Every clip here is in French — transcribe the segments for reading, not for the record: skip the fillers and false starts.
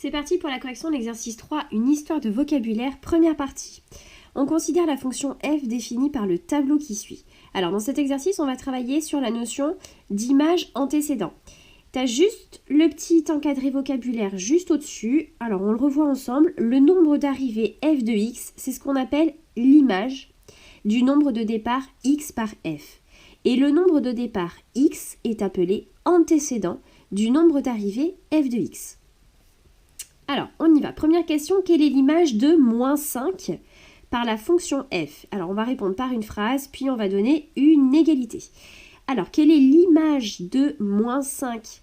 C'est parti pour la correction de l'exercice 3, une histoire de vocabulaire, première partie. On considère la fonction f définie par le tableau qui suit. Alors dans cet exercice, on va travailler sur la notion d'image antécédent. Tu as juste le petit encadré vocabulaire juste au-dessus. Alors on le revoit ensemble. Le nombre d'arrivées f de x, c'est ce qu'on appelle l'image du nombre de départ x par f. Et le nombre de départ x est appelé antécédent du nombre d'arrivées f de x. Alors, on y va. Première question, quelle est l'image de moins 5 par la fonction f? Alors, on va répondre par une phrase, puis on va donner une égalité. Alors, quelle est l'image de moins 5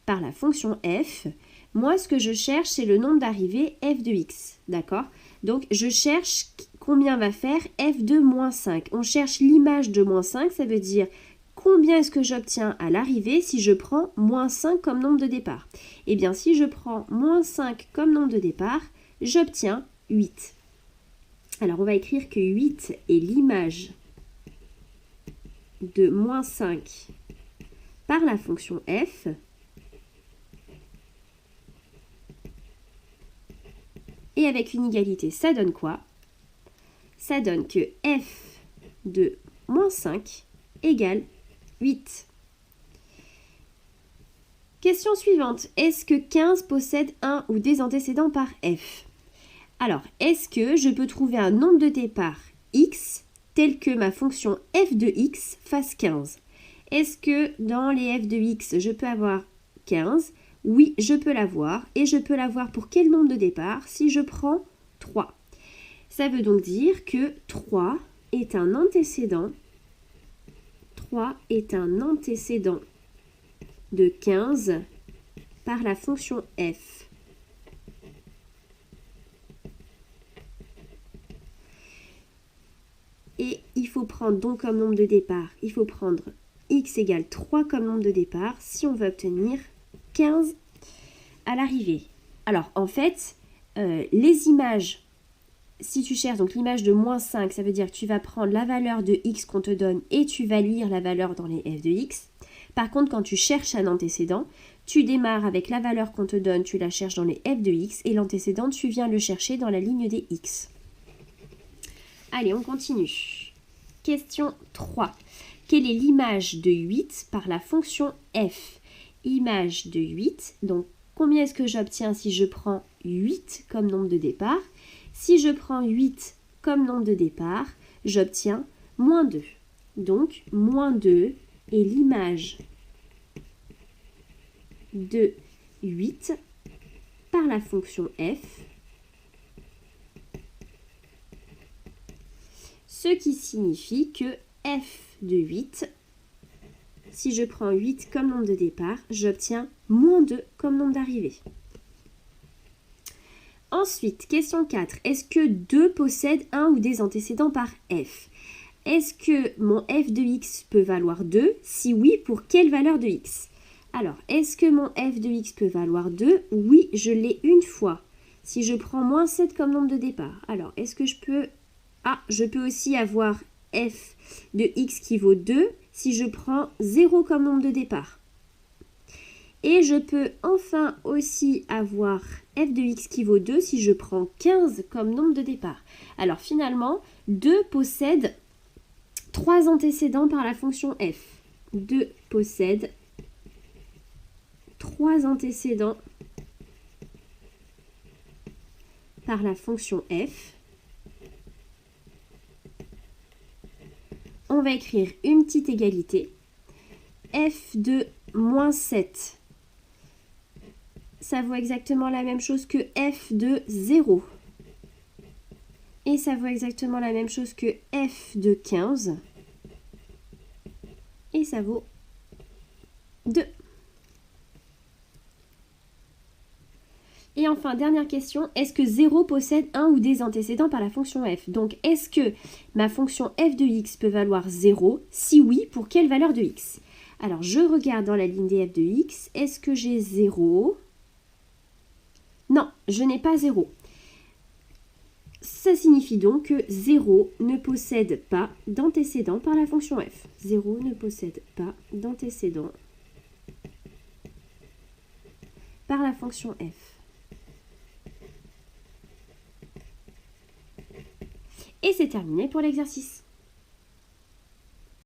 par la fonction f? Moi, ce que je cherche, c'est le nombre d'arrivées f de x. D'accord? Donc, je cherche combien va faire f de moins 5. On cherche l'image de moins 5, ça veut dire combien est-ce que j'obtiens à l'arrivée si je prends moins 5 comme nombre de départ? Eh bien, si je prends moins 5 comme nombre de départ, j'obtiens 8. Alors, on va écrire que 8 est l'image de moins 5 par la fonction f. Et avec une égalité, ça donne quoi? Ça donne que f de moins 5 égale 8. Question suivante. Est-ce que 15 possède un ou des antécédents par f? Alors, est-ce que je peux trouver un nombre de départ x tel que ma fonction f de x fasse 15? Est-ce que dans les f de x, je peux avoir 15? Oui, je peux l'avoir. Et je peux l'avoir pour quel nombre de départ? Si je prends 3. Ça veut donc dire que 3 est un antécédent. 3 est un antécédent de 15 par la fonction f. Et il faut prendre donc comme nombre de départ, il faut prendre x égale 3 comme nombre de départ si on veut obtenir 15 à l'arrivée. Alors en fait, les images, si tu cherches donc l'image de moins 5, ça veut dire que tu vas prendre la valeur de x qu'on te donne et tu vas lire la valeur dans les f de x. Par contre, quand tu cherches un antécédent, tu démarres avec la valeur qu'on te donne, tu la cherches dans les f de x et l'antécédent, tu viens le chercher dans la ligne des x. Allez, on continue. Question 3. Quelle est l'image de 8 par la fonction f? Image de 8, donc combien est-ce que j'obtiens si je prends 8 comme nombre de départ? Si je prends 8 comme nombre de départ, j'obtiens moins 2. Donc, moins 2 est l'image de 8 par la fonction f, ce qui signifie que f de 8, si je prends 8 comme nombre de départ, j'obtiens moins 2 comme nombre d'arrivée. Ensuite, question 4. Est-ce que 2 possède un ou des antécédents par f? Est-ce que mon f de x peut valoir 2? Si oui, pour quelle valeur de x? Alors, est-ce que mon f de x peut valoir 2? Oui, je l'ai une fois. Si je prends moins 7 comme nombre de départ, alors est-ce que je peux... Ah, je peux aussi avoir f de x qui vaut 2 si je prends 0 comme nombre de départ. Et je peux enfin aussi avoir f de x qui vaut 2 si je prends 15 comme nombre de départ. Alors finalement, 2 possède 3 antécédents par la fonction f. 2 possède 3 antécédents par la fonction f. On va écrire une petite égalité. F de moins 7, ça vaut exactement la même chose que f de 0. Et ça vaut exactement la même chose que f de 15. Et ça vaut 2. Et enfin, dernière question, est-ce que 0 possède un ou des antécédents par la fonction f? Donc, est-ce que ma fonction f de x peut valoir 0? Si oui, pour quelle valeur de x? Alors, je regarde dans la ligne des f de x. Est-ce que j'ai 0? Non, je n'ai pas 0. Ça signifie donc que 0 ne possède pas d'antécédent par la fonction f. 0 ne possède pas d'antécédent par la fonction f. Et c'est terminé pour l'exercice.